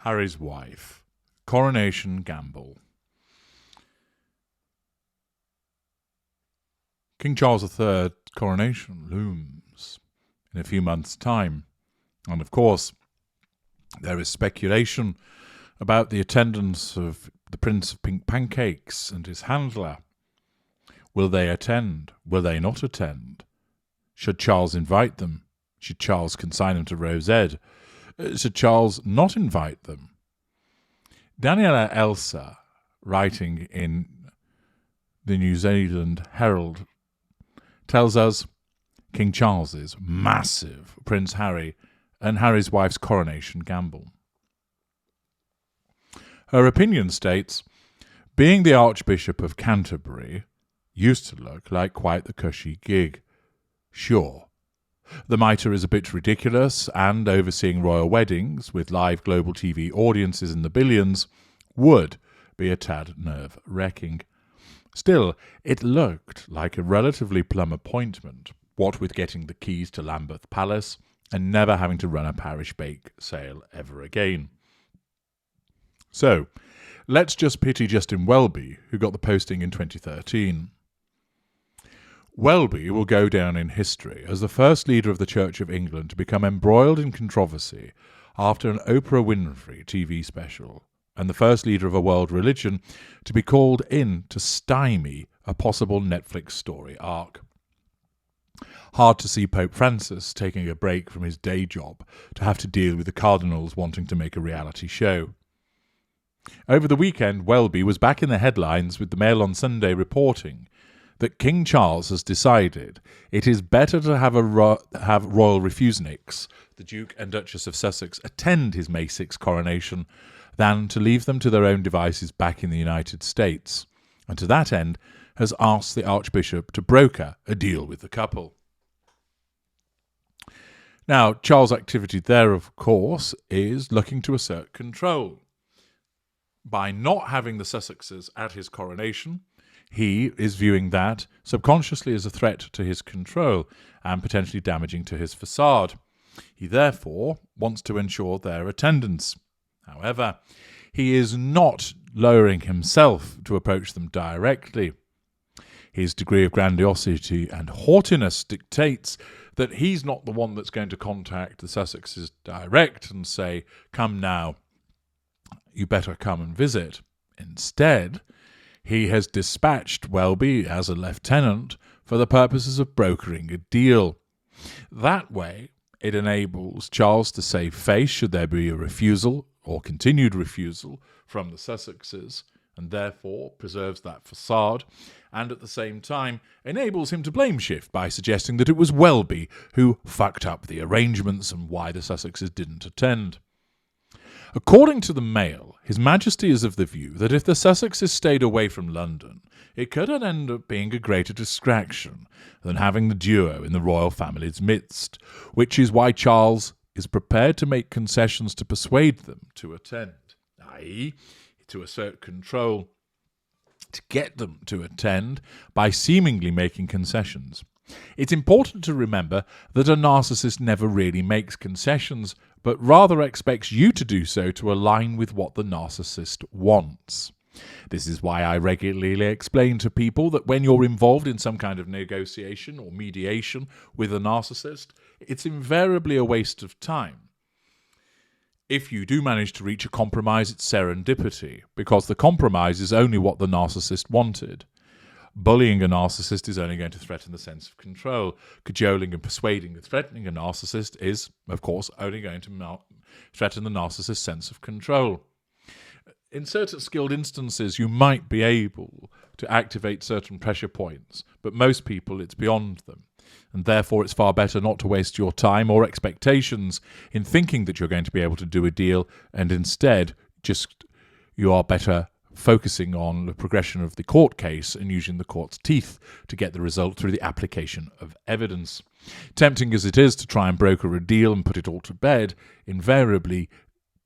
Harry's wife. Coronation gamble. King Charles III's coronation looms in a few months' time. And of course, there is speculation about the attendance of the Prince of Pink Pancakes and his handler. Will they attend? Will they not attend? Should Charles invite them? Should Charles consign them to Rosette? Should Charles not invite them? Daniela Elsa, writing in the New Zealand Herald, tells us King Charles's massive Prince Harry and Harry's wife's coronation gamble. Her opinion states, being the Archbishop of Canterbury used to look like quite the cushy gig. Sure, the mitre is a bit ridiculous, and overseeing royal weddings with live global TV audiences in the billions would be a tad nerve-wracking. Still, it looked like a relatively plum appointment, what with getting the keys to Lambeth Palace and never having to run a parish bake sale ever again. So, let's just pity Justin Welby, who got the posting in 2013. Welby will go down in history as the first leader of the Church of England to become embroiled in controversy after an Oprah Winfrey TV special, and the first leader of a world religion to be called in to stymie a possible Netflix story arc. Hard to see Pope Francis taking a break from his day job to have to deal with the cardinals wanting to make a reality show. Over the weekend, Welby was back in the headlines with the Mail on Sunday reporting that King Charles has decided it is better to have royal refuseniks, the Duke and Duchess of Sussex, attend his May 6 coronation than to leave them to their own devices back in the United States, and to that end has asked the Archbishop to broker a deal with the couple. Now, Charles' activity there, of course, is looking to assert control. By not having the Sussexes at his coronation, he is viewing that subconsciously as a threat to his control and potentially damaging to his facade. He therefore wants to ensure their attendance. However, he is not lowering himself to approach them directly. His degree of grandiosity and haughtiness dictates that he's not the one that's going to contact the Sussexes direct and say, "Come now, you better come and visit." Instead, he has dispatched Welby as a lieutenant for the purposes of brokering a deal. That way, it enables Charles to save face should there be a refusal or continued refusal from the Sussexes, and therefore preserves that facade, and at the same time enables him to blame shift by suggesting that it was Welby who fucked up the arrangements and why the Sussexes didn't attend. According to the Mail, His Majesty is of the view that if the Sussexes stayed away from London, it could end up being a greater distraction than having the duo in the royal family's midst, which is why Charles is prepared to make concessions to persuade them to attend, i.e., to assert control, to get them to attend by seemingly making concessions. It's important to remember that a narcissist never really makes concessions, but rather expects you to do so to align with what the narcissist wants. This is why I regularly explain to people that when you're involved in some kind of negotiation or mediation with a narcissist, it's invariably a waste of time. If you do manage to reach a compromise, it's serendipity, because the compromise is only what the narcissist wanted. Bullying a narcissist is only going to threaten the sense of control. Cajoling and persuading and threatening a narcissist is, of course, only going to threaten the narcissist's sense of control. In certain skilled instances, you might be able to activate certain pressure points, but most people, it's beyond them. And therefore, it's far better not to waste your time or expectations in thinking that you're going to be able to do a deal, and instead, you are better focusing on the progression of the court case and using the court's teeth to get the result through the application of evidence. Tempting as it is to try and broker a deal and put it all to bed, invariably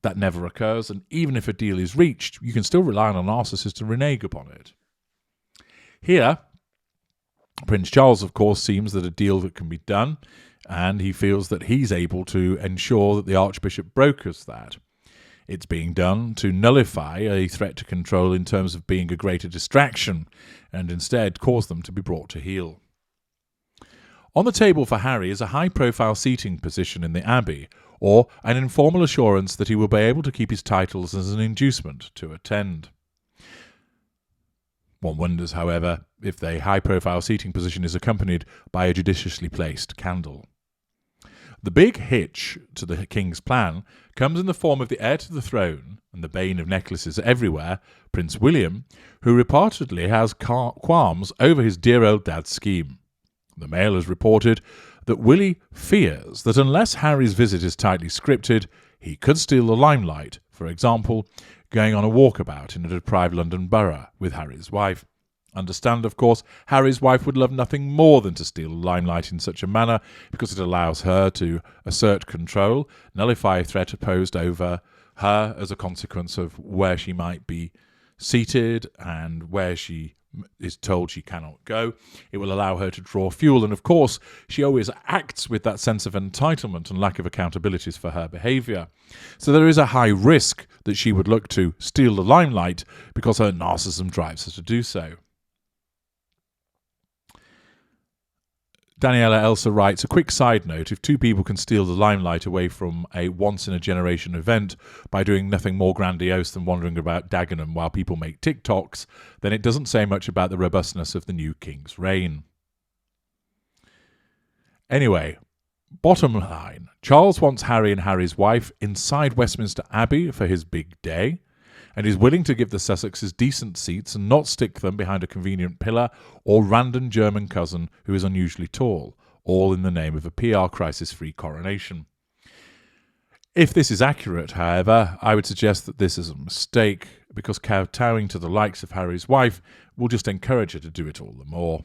that never occurs, and even if a deal is reached, you can still rely on a narcissist to renege upon it. Here, Prince Charles, of course, seems that a deal that can be done, and he feels that he's able to ensure that the Archbishop brokers that. It's being done to nullify a threat to control in terms of being a greater distraction, and instead cause them to be brought to heel. On the table for Harry is a high-profile seating position in the Abbey, or an informal assurance that he will be able to keep his titles as an inducement to attend. One wonders, however, if the high-profile seating position is accompanied by a judiciously placed candle. The big hitch to the king's plan comes in the form of the heir to the throne, and the bane of necklaces everywhere, Prince William, who reportedly has qualms over his dear old dad's scheme. The Mail has reported that Willie fears that unless Harry's visit is tightly scripted, he could steal the limelight, for example, going on a walkabout in a deprived London borough with Harry's wife. Understand, of course, Harry's wife would love nothing more than to steal the limelight in such a manner, because it allows her to assert control, nullify a threat opposed over her as a consequence of where she might be seated and where she is told she cannot go. It will allow her to draw fuel, and of course she always acts with that sense of entitlement and lack of accountabilities for her behaviour. So there is a high risk that she would look to steal the limelight because her narcissism drives her to do so. Daniela Elsa writes, a quick side note, if two people can steal the limelight away from a once-in-a-generation event by doing nothing more grandiose than wandering about Dagenham while people make TikToks, then it doesn't say much about the robustness of the new king's reign. Anyway, bottom line, Charles wants Harry and Harry's wife inside Westminster Abbey for his big day, and is willing to give the Sussexes decent seats and not stick them behind a convenient pillar or random German cousin who is unusually tall, all in the name of a PR crisis-free coronation. If this is accurate, however, I would suggest that this is a mistake, because kowtowing to the likes of Harry's wife will just encourage her to do it all the more.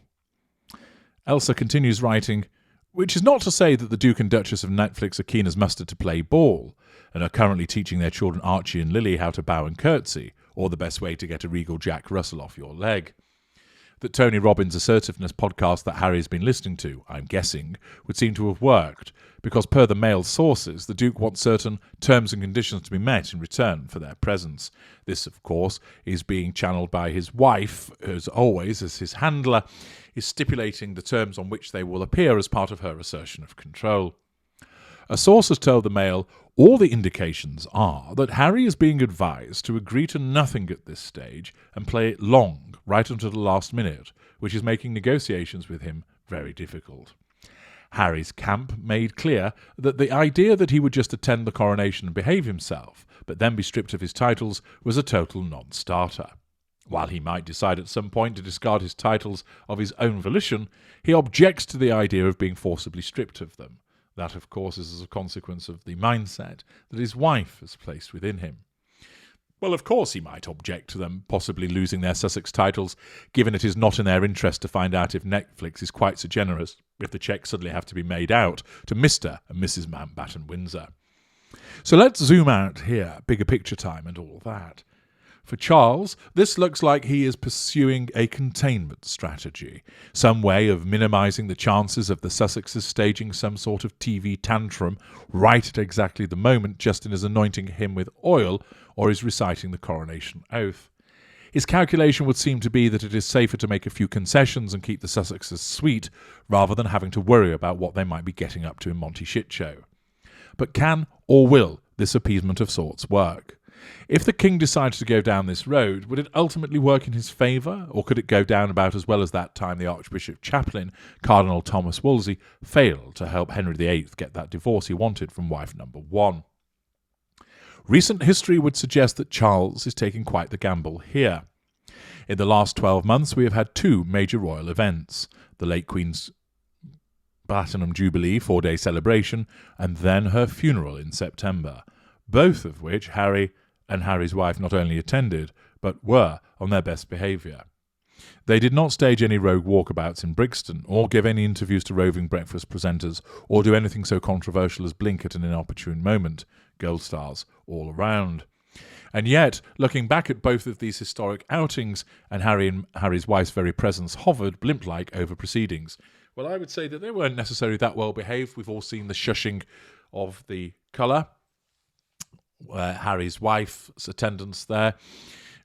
Elsa continues writing, which is not to say that the Duke and Duchess of Netflix are keen as mustard to play ball, and are currently teaching their children Archie and Lily how to bow and curtsy, or the best way to get a regal Jack Russell off your leg. That Tony Robbins' assertiveness podcast that Harry has been listening to, I'm guessing, would seem to have worked, because per the Mail's sources, the Duke wants certain terms and conditions to be met in return for their presence. This, of course, is being channeled by his wife, as always, as his handler, is stipulating the terms on which they will appear as part of her assertion of control. A source has told the Mail, all the indications are that Harry is being advised to agree to nothing at this stage and play it long, right until the last minute, which is making negotiations with him very difficult. Harry's camp made clear that the idea that he would just attend the coronation and behave himself, but then be stripped of his titles, was a total non-starter. While he might decide at some point to discard his titles of his own volition, he objects to the idea of being forcibly stripped of them. That, of course, is as a consequence of the mindset that his wife has placed within him. Well, of course he might object to them possibly losing their Sussex titles, given it is not in their interest to find out if Netflix is quite so generous if the cheques suddenly have to be made out to Mr. and Mrs. Mountbatten Windsor. So let's zoom out here, bigger picture time and all that. For Charles, this looks like he is pursuing a containment strategy, some way of minimising the chances of the Sussexes staging some sort of TV tantrum right at exactly the moment Justin is anointing him with oil or is reciting the coronation oath. His calculation would seem to be that it is safer to make a few concessions and keep the Sussexes sweet, rather than having to worry about what they might be getting up to in Monty Shitshow. But can or will this appeasement of sorts work? If the king decided to go down this road, would it ultimately work in his favour, or could it go down about as well as that time the Archbishop Chaplain, Cardinal Thomas Wolsey, failed to help Henry VIII get that divorce he wanted from wife number 1? Recent history would suggest that Charles is taking quite the gamble here. In the last 12 months we have had 2 major royal events, the late Queen's Platinum Jubilee 4-day celebration, and then her funeral in September, both of which Harry and Harry's wife not only attended, but were on their best behaviour. They did not stage any rogue walkabouts in Brixton, or give any interviews to roving breakfast presenters, or do anything so controversial as blink at an inopportune moment. Gold stars all around. And yet, looking back at both of these historic outings, and Harry and Harry's wife's very presence hovered, blimp-like, over proceedings. Well, I would say that they weren't necessarily that well behaved. We've all seen the shushing of the colour, Harry's wife's attendants there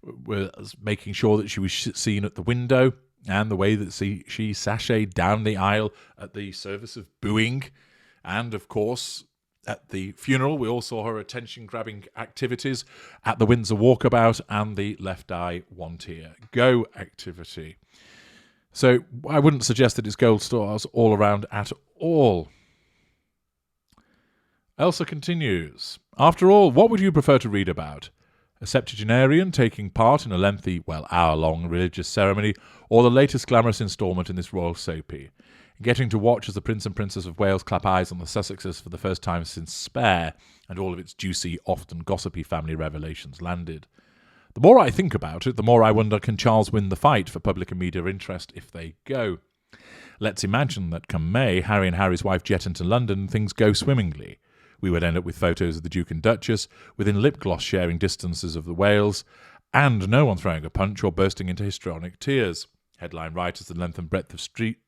was making sure that she was seen at the window, and the way that she sashayed down the aisle at the service of booing. And, of course, at the funeral, we all saw her attention-grabbing activities at the Windsor Walkabout and the Left Eye One Tear Go activity. So I wouldn't suggest that it's gold stars all around at all. Elsa continues. After all, what would you prefer to read about? A septuagenarian taking part in a lengthy, hour-long religious ceremony, or the latest glamorous instalment in this royal soapy? Getting to watch as the Prince and Princess of Wales clap eyes on the Sussexes for the first time since Spare, and all of its juicy, often gossipy family revelations landed. The more I think about it, the more I wonder, can Charles win the fight for public and media interest if they go? Let's imagine that come May, Harry and Harry's wife jet into London and things go swimmingly. We would end up with photos of the Duke and Duchess, within lip gloss sharing distances of the Wales, and no one throwing a punch or bursting into histrionic tears. Headline writers the length and breadth of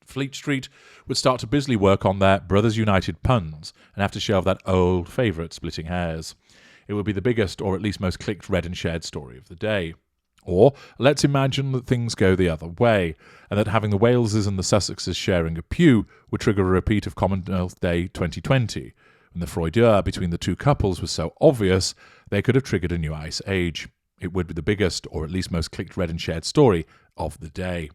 Fleet Street would start to busily work on their Brothers United puns and have to shelve that old favourite, splitting hairs. It would be the biggest, or at least most clicked, read and shared story of the day. Or let's imagine that things go the other way, and that having the Waleses and the Sussexes sharing a pew would trigger a repeat of Commonwealth Day 2020, when the Freudier between the two couples was so obvious they could have triggered a new ice age. It would be the biggest, or at least most clicked, read and shared story of the day.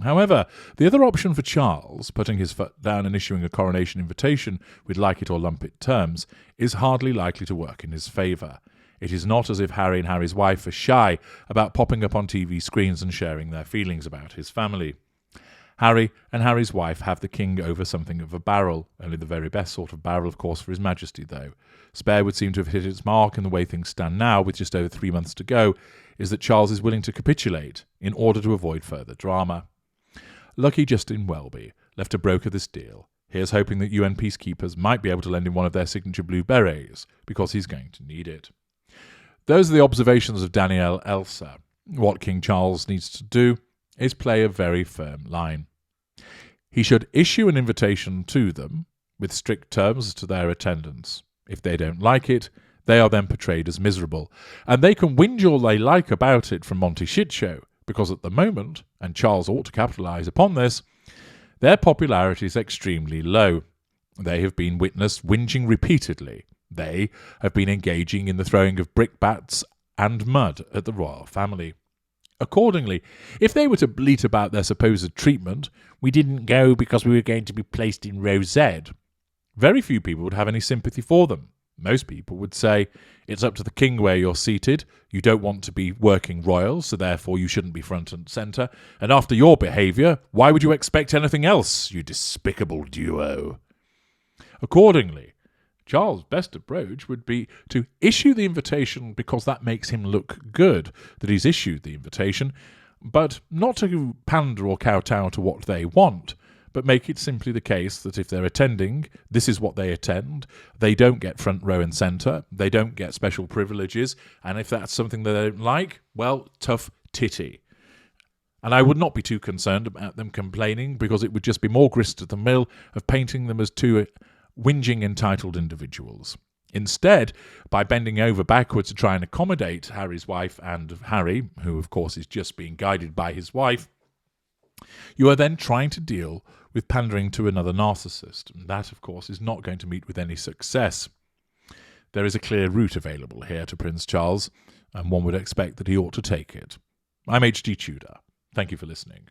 However, the other option for Charles, putting his foot down and issuing a coronation invitation with like it or lump it terms, is hardly likely to work in his favour. It is not as if Harry and Harry's wife are shy about popping up on TV screens and sharing their feelings about his family. Harry and Harry's wife have the king over something of a barrel, only the very best sort of barrel, of course, for His Majesty, though. Spare would seem to have hit its mark, and the way things stand now, with just over 3 months to go, is that Charles is willing to capitulate in order to avoid further drama. Lucky Justin Welby left to broker this deal. Here's hoping that UN peacekeepers might be able to lend him one of their signature blue berets, because he's going to need it. Those are the observations of Danielle Elsa. What King Charles needs to do is play a very firm line. He should issue an invitation to them with strict terms as to their attendance. If they don't like it, they are then portrayed as miserable, and they can whinge all they like about it from Monty Shitshow, because at the moment, and Charles ought to capitalise upon this, their popularity is extremely low. They have been witnessed whinging repeatedly. They have been engaging in the throwing of brickbats and mud at the royal family. Accordingly, if they were to bleat about their supposed treatment, we didn't go because we were going to be placed in row Z, very few people would have any sympathy for them. Most people would say, it's up to the king where you're seated, you don't want to be working royal, so therefore you shouldn't be front and centre, and after your behaviour, why would you expect anything else, you despicable duo? Accordingly, Charles' best approach would be to issue the invitation because that makes him look good, that he's issued the invitation, but not to pander or kowtow to what they want, but make it simply the case that if they're attending, this is what they attend, they don't get front row and centre, they don't get special privileges, and if that's something that they don't like, well, tough titty. And I would not be too concerned about them complaining, because it would just be more grist to the mill of painting them as two whinging entitled individuals. Instead, by bending over backwards to try and accommodate Harry's wife and Harry, who of course is just being guided by his wife, you are then trying to deal with pandering to another narcissist, and that, of course, is not going to meet with any success. There is a clear route available here to Prince Charles, and one would expect that he ought to take it. I'm H.G. Tudor. Thank you for listening.